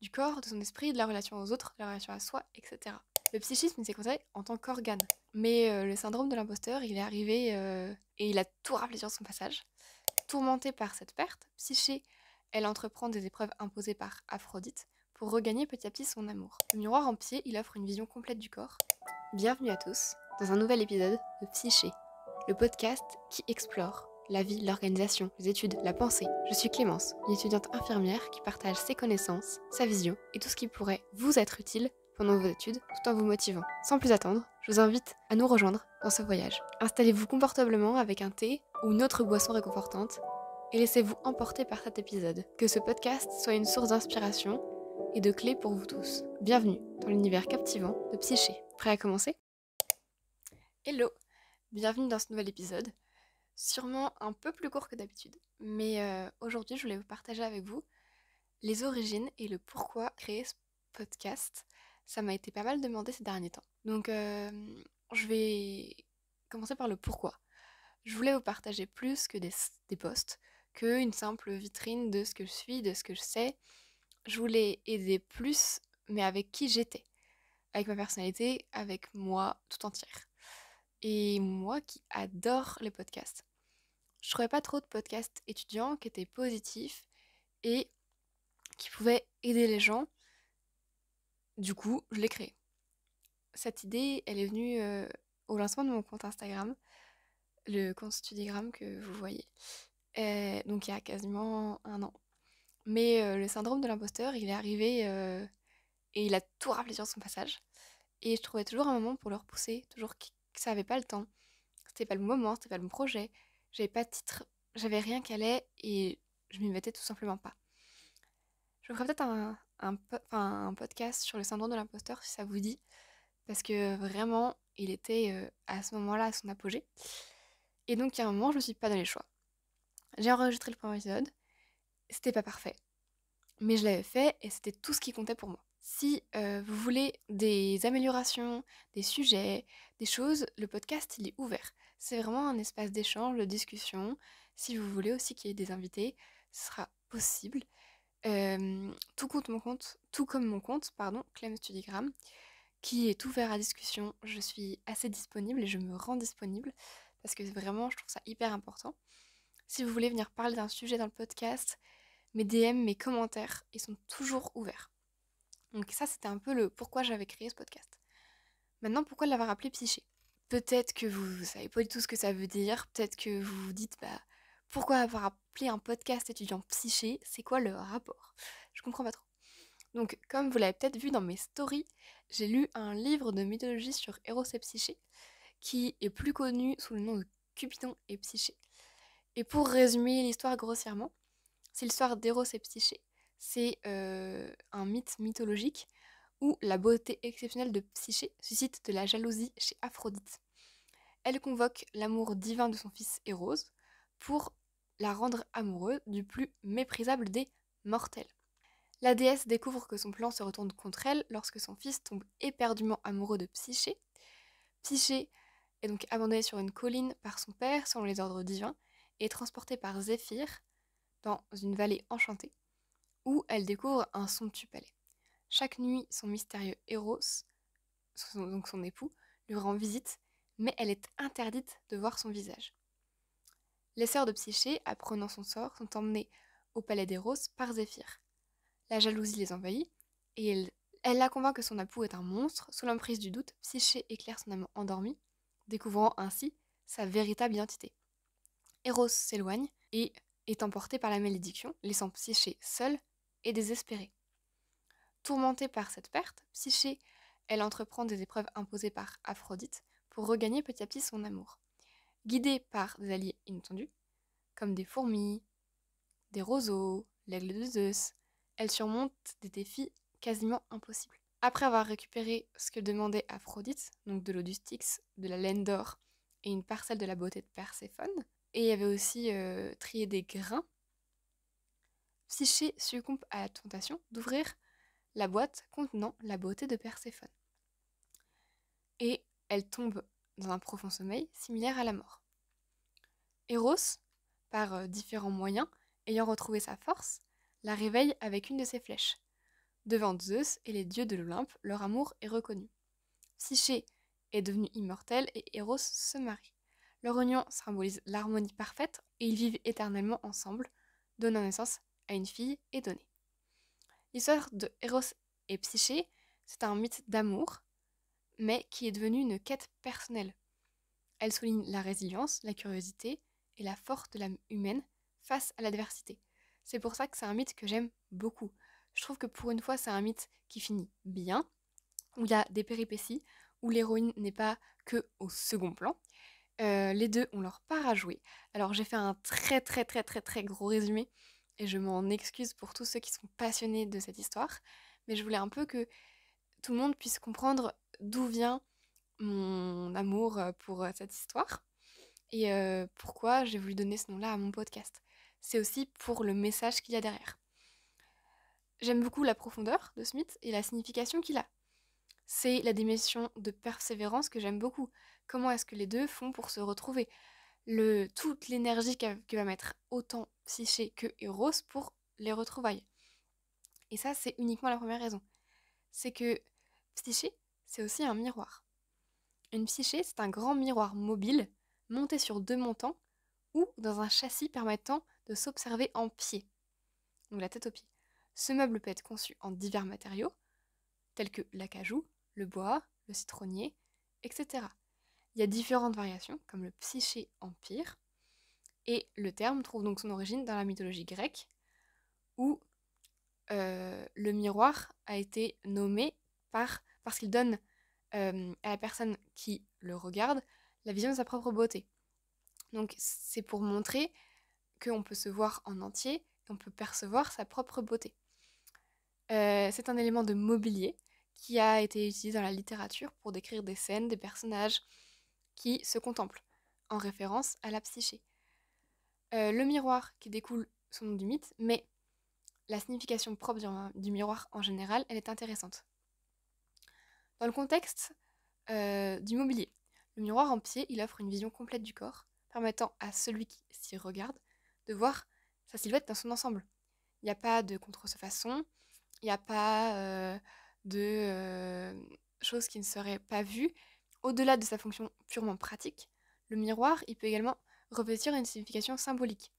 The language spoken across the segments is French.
du corps, de son esprit, de la relation aux autres, de la relation à soi, etc. Le psychisme, c'est considéré en tant qu'organe. Mais le syndrome de l'imposteur, il est arrivé et il a tout rappelé sur son passage. Tourmentée par cette perte, Psyché, elle entreprend des épreuves imposées par Aphrodite pour regagner petit à petit son amour. Le miroir en pied, il offre une vision complète du corps. Bienvenue à tous dans un nouvel épisode de Psyché, le podcast qui explore la vie, l'organisation, les études, la pensée. Je suis Clémence, une étudiante infirmière qui partage ses connaissances, sa vision et tout ce qui pourrait vous être utile pendant vos études tout en vous motivant. Sans plus attendre, je vous invite à nous rejoindre dans ce voyage. Installez-vous confortablement avec un thé ou une autre boisson réconfortante et laissez-vous emporter par cet épisode. Que ce podcast soit une source d'inspiration et de clés pour vous tous. Bienvenue dans l'univers captivant de Psyché. Prêt à commencer ? Hello, bienvenue dans ce nouvel épisode. Sûrement un peu plus court que d'habitude, mais aujourd'hui je voulais vous partager avec vous les origines et le pourquoi créer ce podcast. Ça m'a été pas mal demandé ces derniers temps. Donc je vais commencer par le pourquoi. Je voulais vous partager plus que des posts, qu'une simple vitrine de ce que je suis, de ce que je sais. Je voulais aider plus, mais avec qui j'étais, avec ma personnalité, avec moi tout entière. Et moi qui adore les podcasts. Je trouvais pas trop de podcasts étudiants qui étaient positifs et qui pouvaient aider les gens. Du coup, je l'ai créé. Cette idée, elle est venue au lancement de mon compte Instagram, le compte Studigram que vous voyez. Donc il y a quasiment un an. Mais le syndrome de l'imposteur, il est arrivé et il a tout rappelé sur son passage. Et je trouvais toujours un moment pour le repousser, toujours que ça avait pas le temps. C'était pas le moment, c'était pas le bon projet. J'avais pas de titre, j'avais rien qui allait et je m'y mettais tout simplement pas. Je ferai peut-être un podcast sur le syndrome de l'imposteur si ça vous dit, parce que vraiment, il était à ce moment-là à son apogée. Et donc, il y a un moment, je me suis pas donné le choix. J'ai enregistré le premier épisode, c'était pas parfait, mais je l'avais fait et c'était tout ce qui comptait pour moi. Si vous voulez des améliorations, des sujets, des choses, le podcast, il est ouvert. C'est vraiment un espace d'échange, de discussion. Si vous voulez aussi qu'il y ait des invités, ce sera possible. Tout comme mon compte, Clem Studigram, qui est ouvert à discussion. Je suis assez disponible et je me rends disponible parce que vraiment, je trouve ça hyper important. Si vous voulez venir parler d'un sujet dans le podcast, mes DM, mes commentaires, ils sont toujours ouverts. Donc ça, c'était un peu le pourquoi j'avais créé ce podcast. Maintenant, pourquoi l'avoir appelé Psyché ? Peut-être que vous savez pas du tout ce que ça veut dire, peut-être que vous vous dites, pourquoi avoir appelé un podcast étudiant Psyché ? C'est quoi le rapport ? Je comprends pas trop. Donc, comme vous l'avez peut-être vu dans mes stories, j'ai lu un livre de mythologie sur Eros et Psyché, qui est plus connu sous le nom de Cupidon et Psyché. Et pour résumer l'histoire grossièrement, c'est l'histoire d'Eros et Psyché. C'est un mythe mythologique où la beauté exceptionnelle de Psyché suscite de la jalousie chez Aphrodite. Elle convoque l'amour divin de son fils Eros pour la rendre amoureuse du plus méprisable des mortels. La déesse découvre que son plan se retourne contre elle lorsque son fils tombe éperdument amoureux de Psyché. Psyché est donc abandonnée sur une colline par son père selon les ordres divins et transportée par Zéphyr dans une vallée enchantée où elle découvre un somptueux palais. Chaque nuit, son mystérieux Eros, donc son époux, lui rend visite, mais elle est interdite de voir son visage. Les sœurs de Psyché, apprenant son sort, sont emmenées au palais d'Eros par Zéphyr. La jalousie les envahit, et elle la convainc que son époux est un monstre. Sous l'emprise du doute, Psyché éclaire son amant endormi, découvrant ainsi sa véritable identité. Eros s'éloigne et est emporté par la malédiction, laissant Psyché seule et désespérée. Tourmentée par cette perte, Psyché, elle entreprend des épreuves imposées par Aphrodite pour regagner petit à petit son amour. Guidée par des alliés inattendus, comme des fourmis, des roseaux, l'aigle de Zeus, elle surmonte des défis quasiment impossibles. Après avoir récupéré ce que demandait Aphrodite, donc de l'eau du Styx, de la laine d'or et une parcelle de la beauté de Perséphone, et il y avait aussi trié des grains, Psyché succombe à la tentation d'ouvrir la boîte contenant la beauté de Perséphone. Et elle tombe dans un profond sommeil similaire à la mort. Eros, par différents moyens, ayant retrouvé sa force, la réveille avec une de ses flèches. Devant Zeus et les dieux de l'Olympe, leur amour est reconnu. Psyché est devenue immortelle et Eros se marie. Leur union symbolise l'harmonie parfaite et ils vivent éternellement ensemble, donnant naissance à une fille et donnée. L'histoire de Eros et Psyché, c'est un mythe d'amour, mais qui est devenu une quête personnelle. Elle souligne la résilience, la curiosité et la force de l'âme humaine face à l'adversité. C'est pour ça que c'est un mythe que j'aime beaucoup. Je trouve que pour une fois, c'est un mythe qui finit bien, où il y a des péripéties, où l'héroïne n'est pas que au second plan. Les deux ont leur part à jouer. Alors j'ai fait un très très très très très gros résumé, et je m'en excuse pour tous ceux qui sont passionnés de cette histoire, mais je voulais un peu que tout le monde puisse comprendre d'où vient mon amour pour cette histoire et pourquoi j'ai voulu donner ce nom-là à mon podcast. C'est aussi pour le message qu'il y a derrière. J'aime beaucoup la profondeur de ce mythe et la signification qu'il a. C'est la dimension de persévérance que j'aime beaucoup. Comment est-ce que les deux font pour se retrouver? Toute l'énergie que va mettre autant Psyché que Eros pour les retrouvailles. Et ça, c'est uniquement la première raison. C'est que Psyché, c'est aussi un miroir. Une psyché, c'est un grand miroir mobile, monté sur deux montants, ou dans un châssis permettant de s'observer en pied, donc la tête aux pieds. Ce meuble peut être conçu en divers matériaux, tels que l'acajou, le bois, le citronnier, etc. Il y a différentes variations, comme le psyché empire, et le terme trouve donc son origine dans la mythologie grecque, où le miroir a été nommé parce qu'il donne à la personne qui le regarde la vision de sa propre beauté. Donc c'est pour montrer qu'on peut se voir en entier et on peut percevoir sa propre beauté. C'est un élément de mobilier qui a été utilisé dans la littérature pour décrire des scènes, des personnages qui se contemplent, en référence à la psyché. Le miroir qui découle son nom du mythe, mais la signification propre du miroir en général, elle est intéressante. Dans le contexte du mobilier, le miroir en pied, il offre une vision complète du corps, permettant à celui qui s'y regarde de voir sa silhouette dans son ensemble. Il n'y a pas de contrefaçon, il n'y a pas de choses qui ne seraient pas vues. Au-delà de sa fonction purement pratique, le miroir, il peut également revêtir une signification symbolique.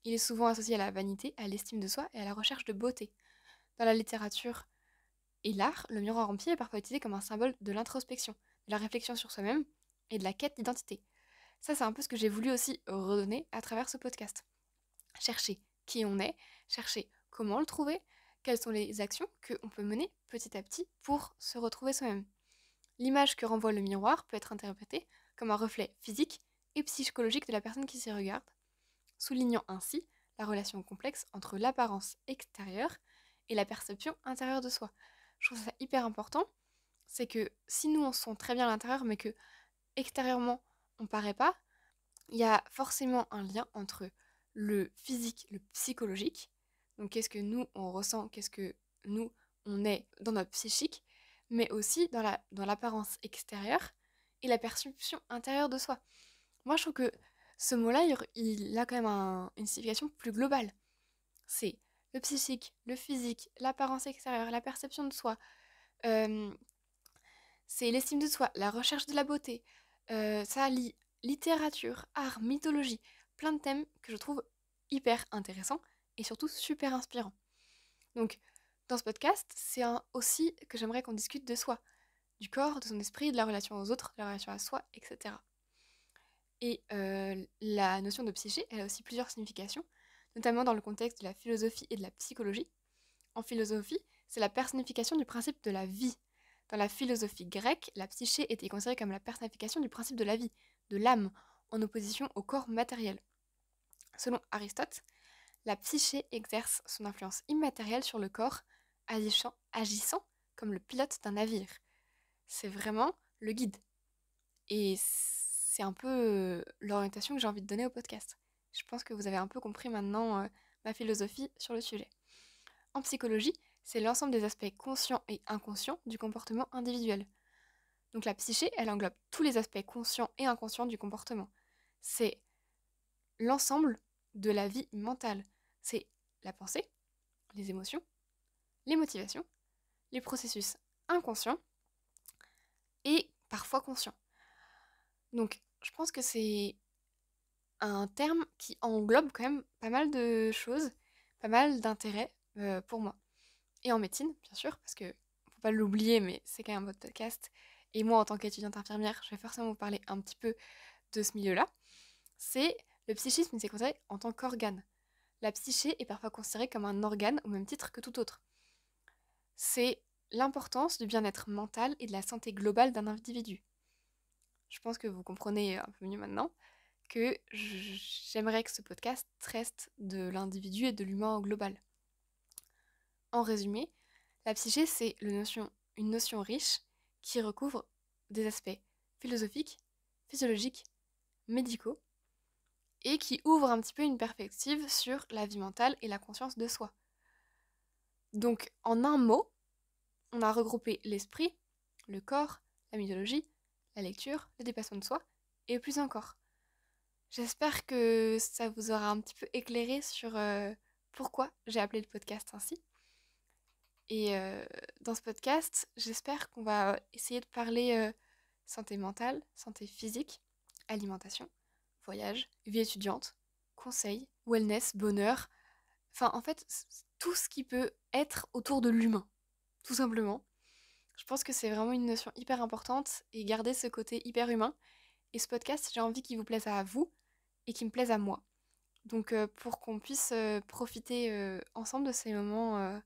Il est souvent associé à la vanité, à l'estime de soi et à la recherche de beauté. Dans la littérature et l'art, le miroir en pied est parfois utilisé comme un symbole de l'introspection, de la réflexion sur soi-même et de la quête d'identité. Ça, c'est un peu ce que j'ai voulu aussi redonner à travers ce podcast. Chercher qui on est, chercher comment le trouver, quelles sont les actions qu'on peut mener petit à petit pour se retrouver soi-même. L'image que renvoie le miroir peut être interprétée comme un reflet physique et psychologique de la personne qui s'y regarde, soulignant ainsi la relation complexe entre l'apparence extérieure et la perception intérieure de soi. Je trouve ça hyper important, c'est que si nous on se sent très bien à l'intérieur mais que extérieurement on paraît pas, il y a forcément un lien entre le physique, le psychologique, donc qu'est-ce que nous on ressent, qu'est-ce que nous on est dans notre psychique, mais aussi dans l'apparence extérieure et la perception intérieure de soi. Moi je trouve que ce mot-là, il a quand même une signification plus globale. C'est le psychique, le physique, l'apparence extérieure, la perception de soi, euh, c'est l'estime de soi, la recherche de la beauté. Ça lie littérature, art, mythologie, plein de thèmes que je trouve hyper intéressants et surtout super inspirants. Donc, dans ce podcast, c'est aussi que j'aimerais qu'on discute de soi, du corps, de son esprit, de la relation aux autres, de la relation à soi, etc. Et la notion de psyché, elle a aussi plusieurs significations, notamment dans le contexte de la philosophie et de la psychologie. En philosophie, c'est la personnification du principe de la vie. Dans la philosophie grecque, la psyché était considérée comme la personnification du principe de la vie, de l'âme, en opposition au corps matériel. Selon Aristote, la psyché exerce son influence immatérielle sur le corps, agissant comme le pilote d'un navire. C'est vraiment le guide. Et c'est un peu l'orientation que j'ai envie de donner au podcast. Je pense que vous avez un peu compris maintenant ma philosophie sur le sujet. En psychologie, c'est l'ensemble des aspects conscients et inconscients du comportement individuel. Donc la psyché, elle englobe tous les aspects conscients et inconscients du comportement. C'est l'ensemble de la vie mentale. C'est la pensée, les émotions, les motivations, les processus inconscients et parfois conscients. Donc, je pense que c'est un terme qui englobe quand même pas mal de choses, pas mal d'intérêts pour moi. Et en médecine, bien sûr, parce que faut pas l'oublier, mais c'est quand même votre podcast. Et moi, en tant qu'étudiante infirmière, je vais forcément vous parler un petit peu de ce milieu-là. C'est le psychisme, c'est considéré en tant qu'organe. La psyché est parfois considérée comme un organe au même titre que tout autre. C'est l'importance du bien-être mental et de la santé globale d'un individu. Je pense que vous comprenez un peu mieux maintenant que j'aimerais que ce podcast reste de l'individu et de l'humain au global. En résumé, la psyché, c'est une notion riche qui recouvre des aspects philosophiques, physiologiques, médicaux, et qui ouvre un petit peu une perspective sur la vie mentale et la conscience de soi. Donc, en un mot, on a regroupé l'esprit, le corps, la mythologie, la lecture, le dépassement de soi, et plus encore. J'espère que ça vous aura un petit peu éclairé sur pourquoi j'ai appelé le podcast ainsi. Et dans ce podcast, j'espère qu'on va essayer de parler santé mentale, santé physique, alimentation, voyage, vie étudiante, conseil, wellness, bonheur. Enfin, en fait, tout ce qui peut être autour de l'humain, tout simplement. Je pense que c'est vraiment une notion hyper importante et garder ce côté hyper humain. Et ce podcast, j'ai envie qu'il vous plaise à vous et qu'il me plaise à moi. Donc, pour qu'on puisse profiter ensemble de ces moments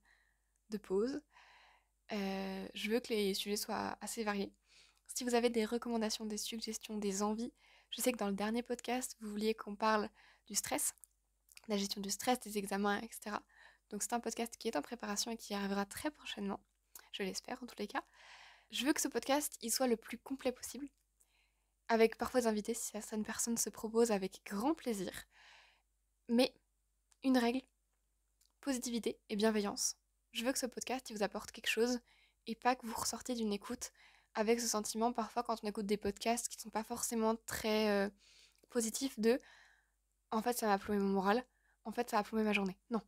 de pause, je veux que les sujets soient assez variés. Si vous avez des recommandations, des suggestions, des envies, je sais que dans le dernier podcast, vous vouliez qu'on parle du stress, de la gestion du stress, des examens, etc. Donc c'est un podcast qui est en préparation et qui arrivera très prochainement, je l'espère en tous les cas. Je veux que ce podcast il soit le plus complet possible, avec parfois des invités si certaines personnes se proposent avec grand plaisir. Mais une règle, positivité et bienveillance. Je veux que ce podcast il vous apporte quelque chose et pas que vous ressortiez d'une écoute avec ce sentiment parfois quand on écoute des podcasts qui ne sont pas forcément très positifs de en fait ça m'a plombé mon moral, en fait ça a plombé ma journée. Non.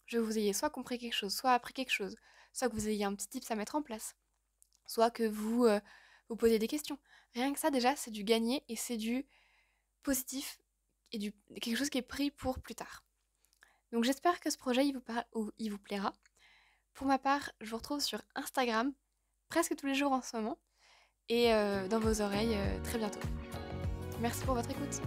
Je veux que vous ayez soit compris quelque chose, soit appris quelque chose, soit que vous ayez un petit tips à mettre en place, soit que vous posiez des questions. Rien que ça déjà c'est du gagné et c'est du positif et quelque chose qui est pris pour plus tard. Donc j'espère que ce projet il vous plaira. Pour ma part, je vous retrouve sur Instagram presque tous les jours en ce moment et dans vos oreilles très bientôt. Merci pour votre écoute.